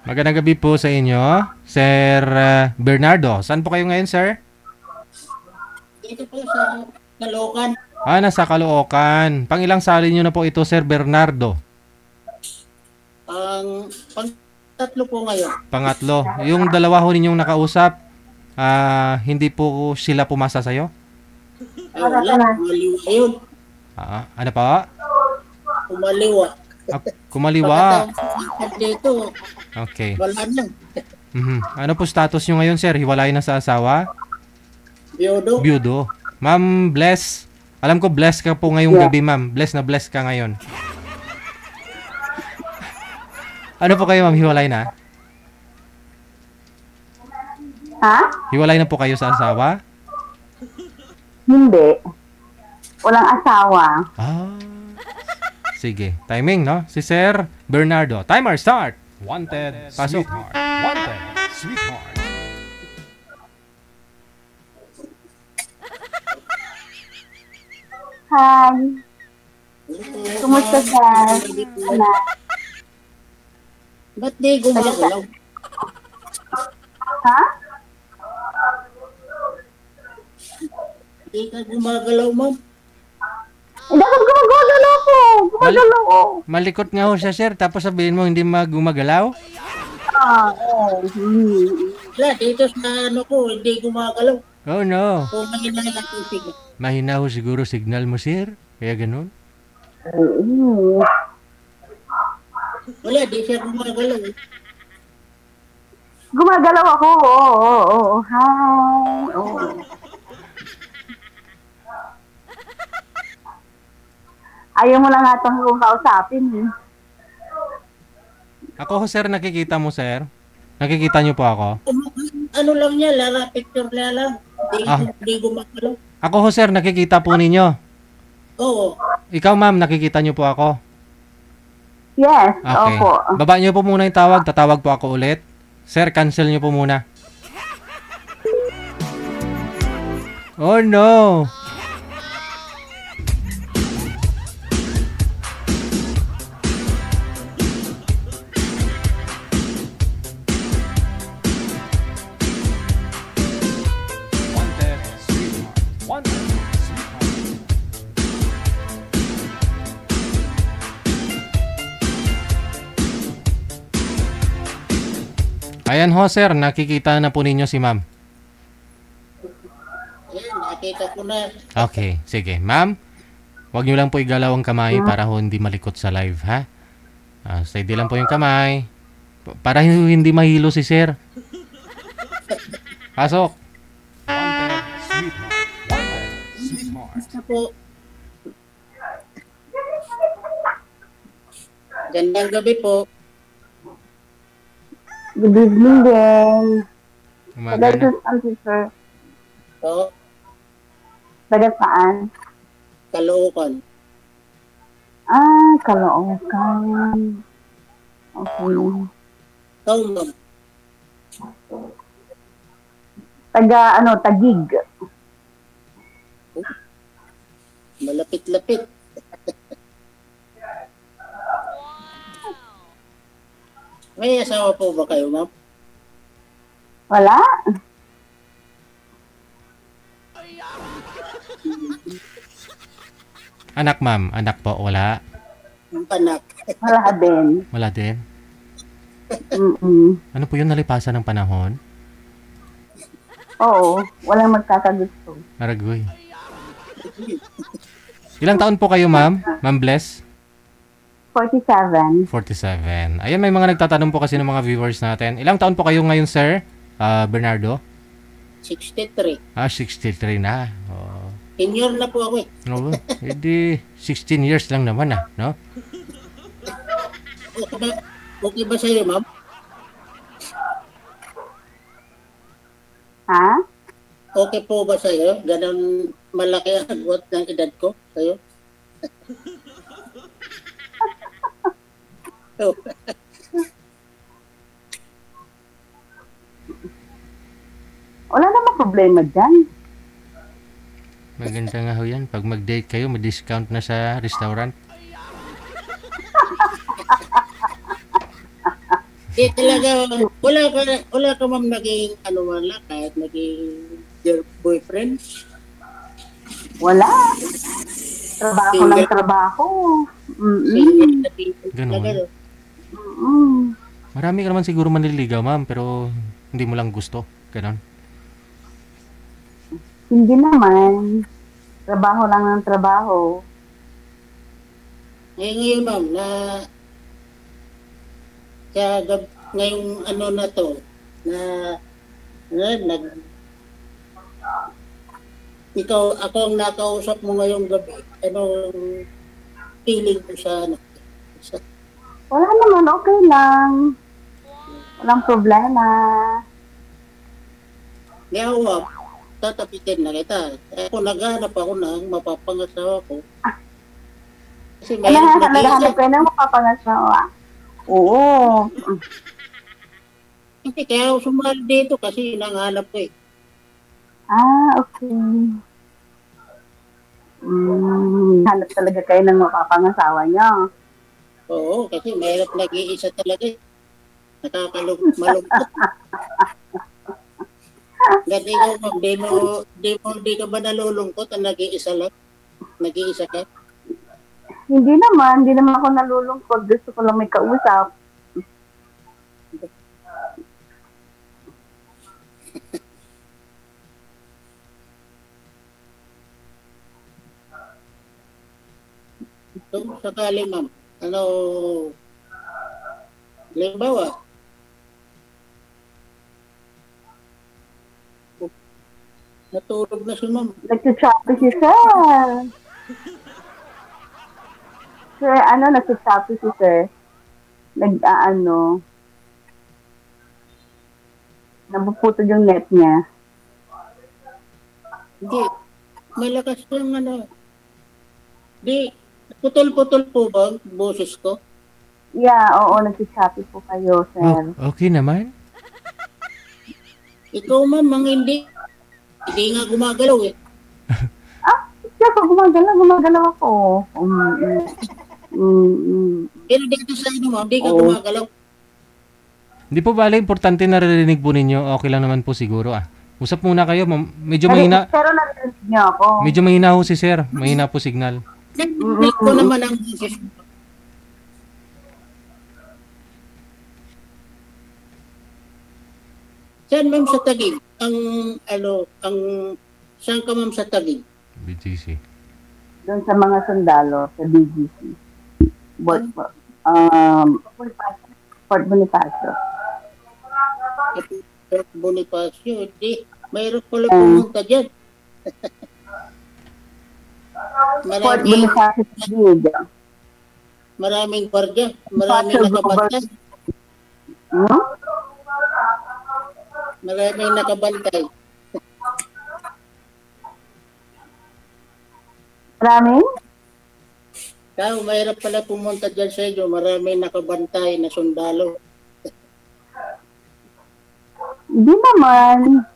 Magandang gabi po sa inyo, Sir Bernardo. Saan po kayo ngayon, sir? Dito po sa Caloocan. Nasa Caloocan. Pangilang sali nyo na po ito, Sir Bernardo? Ang pang-tatlo po ngayon. Pangatlo. Yung dalawa ho ninyong nakausap, hindi po sila pumasa sa'yo? Wala, kumaliwa yun. Ano pa? Kumaliwa. Kumaliwa. Dito, Okay. wala na. Ano po status nyo ngayon, sir? Hiwalay na sa asawa? Biodo. Byudo. Ma'am, bless. Alam ko bless ka po ngayong gabi, ma'am. Bless na bless ka ngayon. Ano po kayo, ma'am? Hiwalay na? Ha? Hiwalay na po kayo sa asawa? Hindi. Walang asawa. Sige. Timing, no? Si Sir Bernardo. Timer start. Wanted. Pasok. Wanted. Sweetheart. Hi. Kumusta ka? Anak? Ba't di gumagalaw? Ha? Di ka gumagalaw, ma'am. Hindi ako gumagalaw ko. Gumagalaw ko. Malikot nga ho siya, sir. Tapos sabihin mo, hindi gumagalaw? Oo. Wala, dito sa ano ko, hindi gumagalaw. Oh, no. Kung mahina lang tubig. Mahina ho siguro signal mo, sir. Kaya ganun. Oo. Wala, di siya gumagalaw. Gumagalaw ako. Oo. Hi. Oo. Ayaw mo lang atang kung kausapin eh. Ako ho, sir, nakikita mo, sir. Nakikita niyo po ako? Ano lang niya, lara picture niya lang. Di gumagalaw. Ako ho, sir, nakikita po ninyo. Oo. Ikaw, ma'am, nakikita niyo po ako? Yes. Okay. Opo. Baba niyo po muna yung tawag. Tatawag po ako ulit. Sir, cancel niyo po muna. Oh, no. Ayan ho, sir. Nakikita na po ninyo si ma'am. Ayan, nakita ko na. Okay, sige. Ma'am, huwag nyo lang po igalaw ang kamay para ho hindi malikot sa live, ha? Steady lang po yung kamay. Para hindi mahilo si sir. Pasok. Basta po. Gandang gabi po. Good evening din. Umaga na. Taga sir. Oo. Taga saan? Caloocan. Caloocan. Okay. Ikaw, ma'am. Tagig. Malapit-lapit. May asawa po ba kayo, ma'am? Wala? Anak, ma'am. Anak po, wala. Ang anak. Wala din. Wala din. Mm-mm. Ano po yun, nalipasan ng panahon? Oo. Walang magkakagusto. Aragoy. Ilang taon po kayo, ma'am? Ma'am Bless? 47. 47. Ayan, may mga nagtatanong po kasi ng mga viewers natin. Ilang taon po kayo ngayon, sir? Bernardo? 63. 63 na. Oh. Senior na po ako eh. No, edi 16 years lang naman no? Okay ba sa'yo, ma'am? Ha? Okay po ba sa'yo? Ganon malaki ang agwat ng edad ko sa'yo? Wala namang problema dyan. Maganda nga ho yan. Pag mag-date kayo, may discount na sa restaurant. Di talaga, wala ka ma'am naging ano wala, kahit naging boyfriend. Wala. Trabaho lang trabaho. Single na single Ganun. talaga. Marami ka naman siguro manliligaw, ma'am, pero hindi mo lang gusto. Ganon. Hindi naman. Trabaho lang ng trabaho. Ngayon ma'am, ngayong ano na to, nag, ako ang nakausap mo ngayong gabi, anong feeling mo sa ano? Wala naman, okay lang. Walang problema. Ngayon, tatapitin na kita. Ako naghahanap ako ng mapapangasawa ko. Kasi may Naghahanap kayo ng mapapangasawa. Oo. Hindi, kaya ako sumali dito kasi nanghanap ko eh. Okay. Hanap talaga kayo ng mapapangasawa niyo. Oo, kasi mahirap nag-iisa talaga eh. Malungkot. Dati ikaw, ma'am, di ka ba nalulungkot ang nag-iisa lang? Nag-iisa ka? Hindi naman ako nalulungkot. Gusto ko lang may kausap. So, sakali ma'am, halimbawa, natulog na si ma'am. Nagsichapi si Sir. Sir, nagsichapi si Sir. Nabuputol yung net niya. Hindi, malakas yung Di, putol-putol po ba ang boses ko? Yeah, oo, nagsichapi po kayo, Sir. Okay naman. Ikaw ma'am, hindi nga gumagalaw eh. Siya po, gumagalaw ako. Pero dito sa inyo ma'am, di ka gumagalaw. Hindi po bale, importante na narinig po ninyo. Okay lang naman po siguro Usap muna kayo, ma'am. Medyo mahina. Pero narinig niyo ako. Medyo mahina ho si Sir. Mahina po signal. Narinig ko naman ang boses mo. Saan ma'am sa Taguig? Saan ka ma'am sa Taguig? BGC. Doon sa mga sundalo, sa BGC. Fort Bonifacio. Fort Bonifacio, hindi. Mayroon pala pumunta dyan. Fort Bonifacio sa Taguig. Maraming gwardiya. Maraming nakabantay. Maraming nakabantay. Maraming? Kaya mahirap pala pumunta dyan sa inyo. Maraming nakabantay na sundalo. Hindi naman.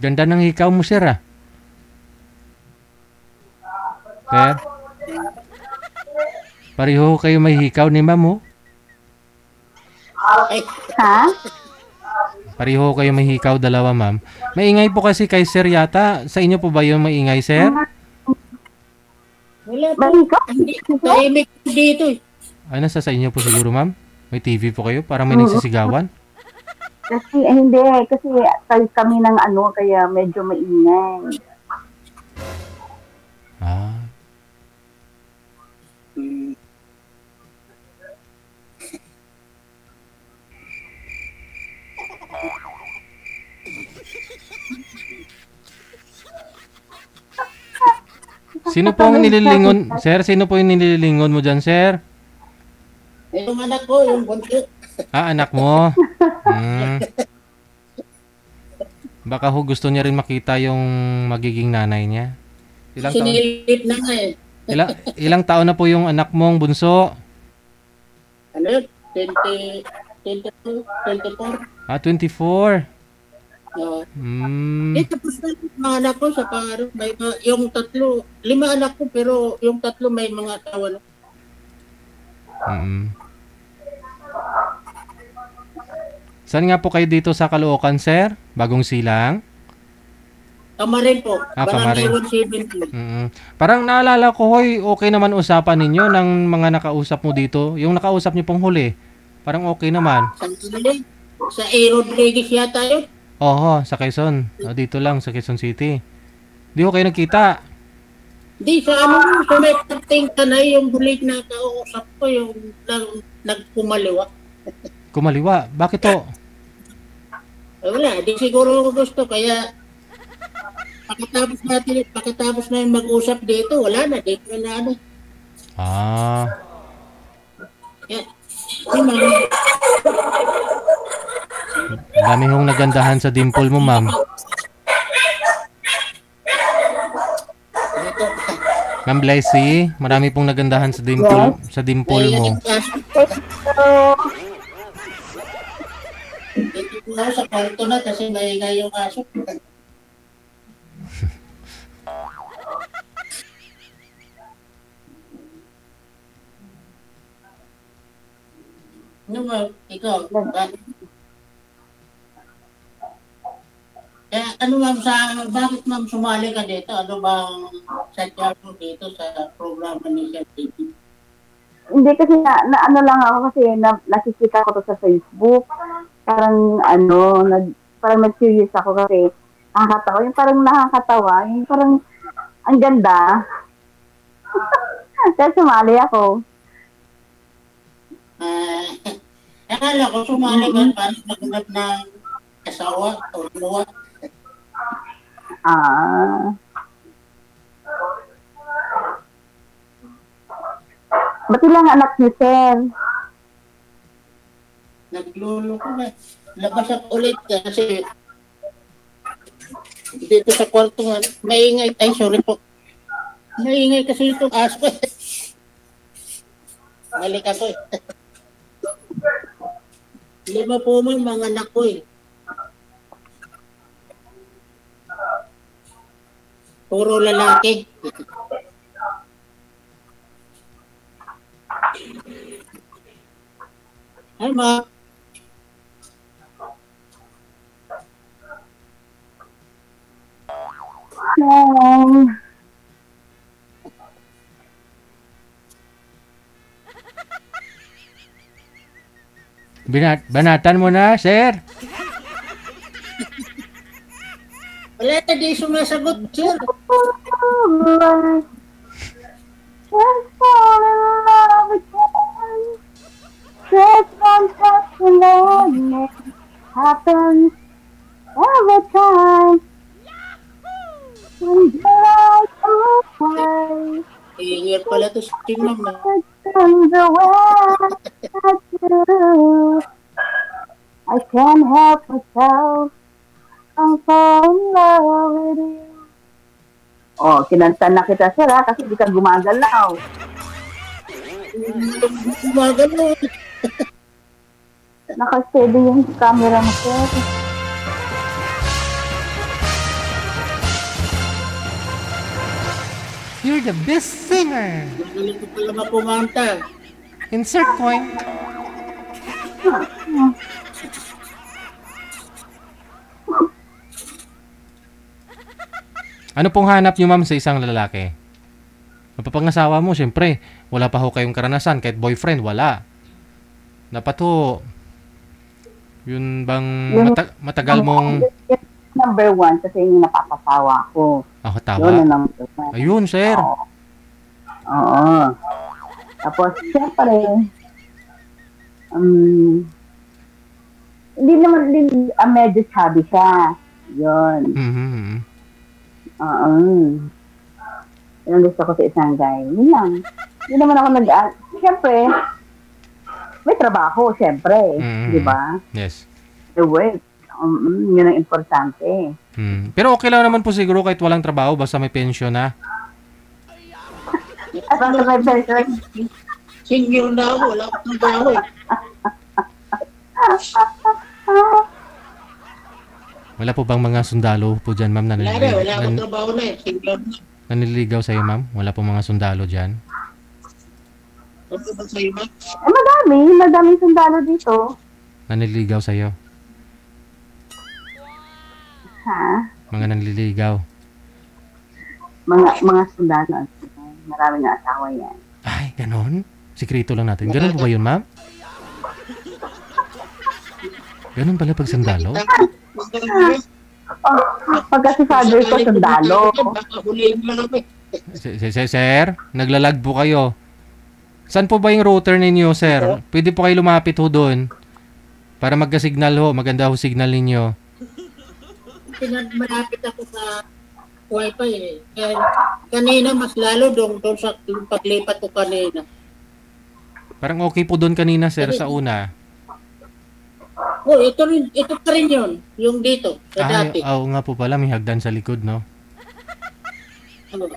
Ganda ng hikaw mo, Sir, Sir? Pareho kayo may hikaw ni ma'am, Ha? Pareho kayo may hikaw, dalawa, ma'am. Maingay po kasi kay Sir yata. Sa inyo po ba yung maingay, Sir? Wala po. Hindi. Tahimik dito eh. Nasa sa inyo po siguro, ma'am? May TV po kayo? Parang may nagsisigawan? Kasi, hindi. Kasi kami ng kaya medyo maingay. Sino po ang nililingon? Sir, sino po yung nililingon mo dyan, Sir? Yung anak ko, yung bunso. Anak mo? Baka ho gusto niya rin makita yung magiging nanay niya. Sinilip na nga eh. Ilang taon na po yung anak mong bunso? 24. 24. Hmm. Tapos na yung mga anak ko sa pangarap. Yung 5 anak ko, pero yung 3 may mga asawa na. Mm. Saan nga po kayo dito sa Caloocan, sir? Bagong Silang? Kamarin po. Kamarin. Barangay 170. Parang naalala ko, hoy, okay naman usapan ninyo ng mga nakausap mo dito. Yung nakausap niyo pong huli, parang okay naman. Sa A. Rodriguez yata yun. Oho, sa Quezon. Dito lang, sa Quezon City. Di ko kayo nagkita. Di, sa sa may pating tanay, yung bulig na kausap ko, yung nagpumaliwa. Kumaliwa. Bakit to? Wala, di siguro gusto, kaya pagkatapos na mag-usap dito, wala na, dito na ano. Kaya, dami hong nagandahan sa dimple mo, ma'am. Ma'am Blessy, marami pong nagandahan sa dimple mo. dito na sa kwarto na kasi maingay yung aso. Ano ba, ikaw? Ano ma'am, bakit ma'am sumali ka dito? Ano bang sadya mo dito sa programa ni Sir TV? Hindi kasi na ano lang ako kasi nakikita ko to sa Facebook. Parang parang nag-curious ako kasi nakakatawa. Yung parang nakakatawa. Yung parang ang ganda. Kaya sumali ako. Akala ko sumali ka para maghanap ng asawa o luwa. Ba't ilang anak niyo, sir? Naglulo ko na. Labas ako ulit kasi dito sa kwarto nga, maingay. Ay, sorry po. Maingay kasi itong aso. Balik ako eh. 5 po man mga anak ko eh. Puro lalaki. Ay, ma. Banatan mo na, sir. Wala na di sumasagot, sir. Just fall in love again. Just one touch alone happens every time. When the light goes away, Ingir pala to si ma'am. turns away at you. I can't help myself. I'm falling in love with you. Oh, kinanta na kita, sir, ha? Kasi di ka gumagalaw. Gumagano. Naka-steady yung camera mo, sir. You're the best singer. Magaling ko pala mapumanta. Insert coin. Ano pong hanap niyo, ma'am, sa isang lalaki? Mapapangasawa mo, syempre, wala pa ho kayong karanasan, kahit boyfriend, wala. Dapat ho, yun bang matagal mong... Number 1, kasi yung napapasawa ko. Ako, Yun tawa. ang number 1. Ayun, sir. Oo. Tapos, syempre, hindi naman din, medyo chubby siya. Yun. Mhm. Oo. Yun ang gusto ko sa isang guy. Yun lang. Hindi naman ako Siyempre, may trabaho, siyempre. Di ba? Yes. The work. Yun ang importante. Pero okay lang naman po siguro kahit walang trabaho, basta may pension na. At basta may pension. Senior na ako, wala akong trabaho eh. Wala po bang mga sundalo po dyan, ma'am, Wala akong trabaho na eh. Single na. nanililigaw sa'yo, ma'am? Wala po mga sundalo dyan? Ano ba sa'yo, ma'am? Madaming sundalo dito. Nanililigaw sa'yo? Ha? Mga nanliligaw? Mga sundalo. Marami na asawa yan. Ay, ganon? Sikreto lang natin. Ganon po ba yun, ma'am? Ganon pala pag sundalo? Pagka si father ko, sundalo. Baka huliin mo lang eh. Sir, naglalag po kayo. Saan po ba yung router ninyo, sir? Pwede po kayo lumapit ho doon. Para magka-signal ho. Maganda ho signal ninyo. Malapit ako sa wifi eh. Kaya kanina mas lalo doon sa paglipat ko kanina. Parang okay po doon kanina, sir, sa una. Oh, ito pa rin yun. Yung dito, sa dati. Oo nga po pala. May hagdan sa likod, no? Ano?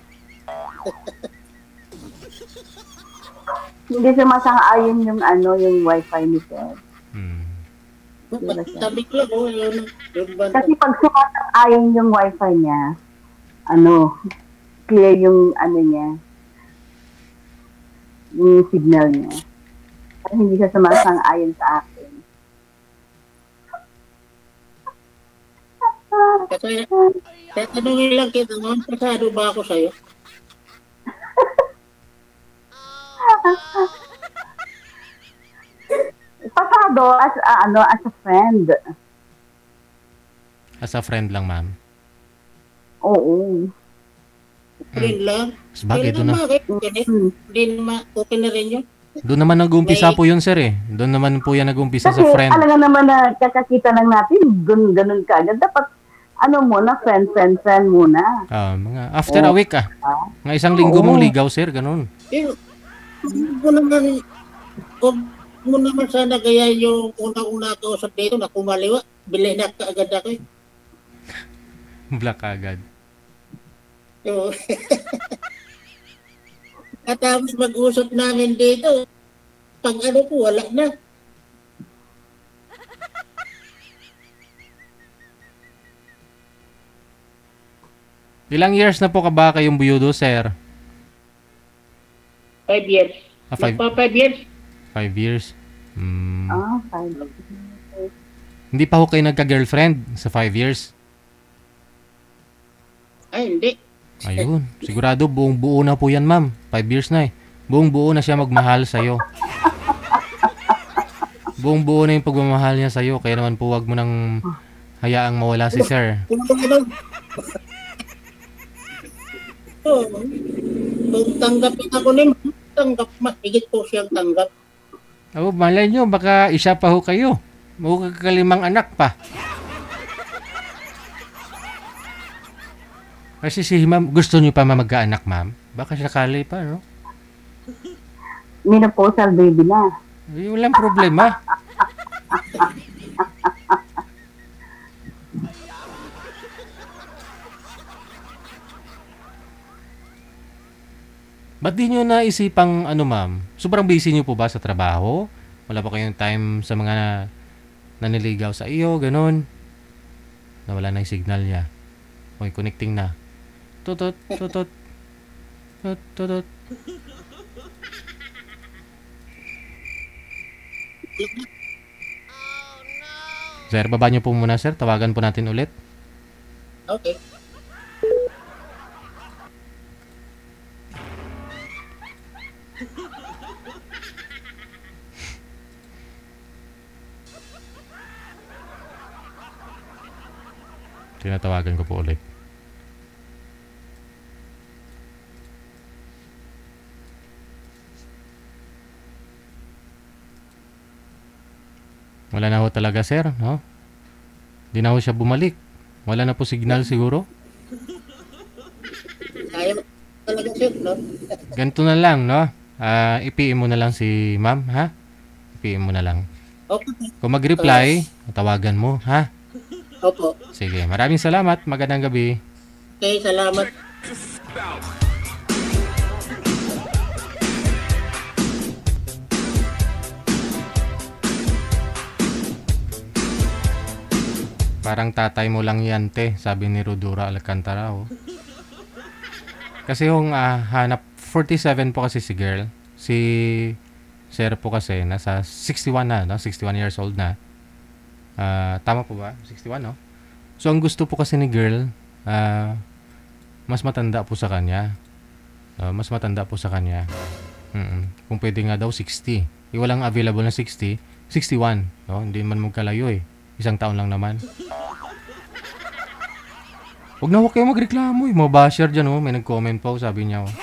Hindi sumasang-ayon yung yung wifi ni sir. Sabi ko lang, yun ba? Kasi pag sumasang-ayon yung wifi niya, clear yung niya, yung signal niya. Kasi hindi siya sumasang-ayon sa akin. Kasi, tanongin lang kita, pasado ba ako sa'yo? Pasado as a friend. As a friend lang, ma'am. Oo. Friend lang. Bagay, doon na. Hindi naman, okay na rin yun. Doon naman nag-umpisa po yun, sir, eh. Doon naman po yan nag-umpisa sa friend. Kasi alam naman na kakakita lang natin, ganun ka. Dapat, muna, friend muna. Mga after a week, Nga isang linggo mong ligaw, sir, ganun. Huwag mo naman sana gaya yung unang-una kausap dito na kumaliwa. Bilhin na kaagad ako eh. Black agad. So, at tapos mag-usap namin dito, pag po, wala na. Ilang years na po ka ba kayong buyudo, sir? 5 years. 5 years? 5 years. 5 Hindi pa ho kayo nagka-girlfriend sa 5 years? Ay, hindi. Ayun. Sigurado buong buo na po yan, ma'am. 5 years na eh. Buong buo na siya magmahal sa'yo. Buong buo na yung pagmamahal niya sa'yo. Kaya naman po wag mo nang hayaang mawala si sir. Kung tanggapin ako ni tanggap, mahigit po siyang tanggap. Malay nyo, baka isa pa ho kayo. Mukha kalimang anak pa. Kasi si ma'am, gusto niyo pa magkaanak, ma'am? Baka sakali pa, no? Menopausal baby na. Walang problema. Ba't di nyo naisipang, ma'am? Sobrang busy nyo po ba sa trabaho? Wala pa kayong time sa mga naniligaw sa iyo, ganun? Nawala na yung signal niya. Okay, connecting na. Tutot, tutot. Tutot, tutot. Sir, baba nyo po muna, sir. Tawagan po natin ulit. Okay. Tinatawagan ko po ulit. Wala na ho talaga, sir, no? Di na ho siya bumalik. Wala na po signal siguro. Ayaw talaga siya, no? Ganito na lang, no? I-PM mo na lang si ma'am, ha? I-PM mo na lang. Okay. Kung mag-reply, tawagan mo, ha? Opo. Sige, maraming salamat. Magandang gabi. Okay, salamat. Parang tatay mo lang yan, te, sabi ni Rodura Alcantara. Oh. Kasi yung hanap, 47 po kasi si girl. Si sir po kasi, nasa 61 na, no? 61 years old na. Tama po ba? 61, no? So, ang gusto po kasi ni girl, mas matanda po sa kanya. Mas matanda po sa kanya. Kung pwede nga daw, 60. Walang available na 60, 61. No? Hindi man magkalayo eh. Isang taon lang naman. Huwag na huwag kayo magreklamo eh. Mga basher dyan oh. May nag-comment po, sabi niya oh.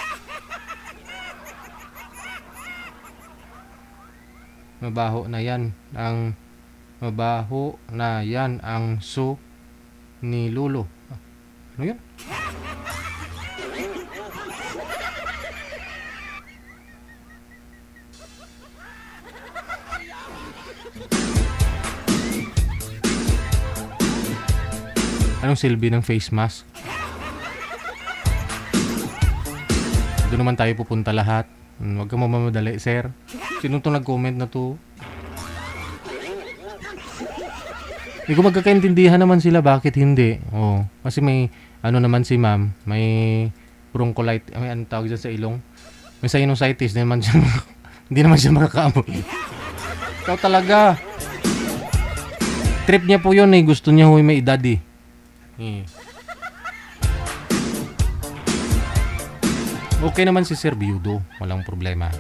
Mabaho na yan ang su ni Lolo. Ano yun? Anong silbi ng face mask? Doon naman tayo pupunta lahat. Huwag kang mamamadali, sir. Sino itong nag-comment na to? Hindi ko magkakaintindihan naman sila bakit hindi. Kasi may ano naman si ma'am, may bronchiolitis, may ano tawag dyan sa ilong. May sinusitis, hindi naman siya makakaamoy. Ikaw talaga. Trip niya po yun eh. Gusto niya may edad eh. Okay naman si Sir Biudo, walang problema.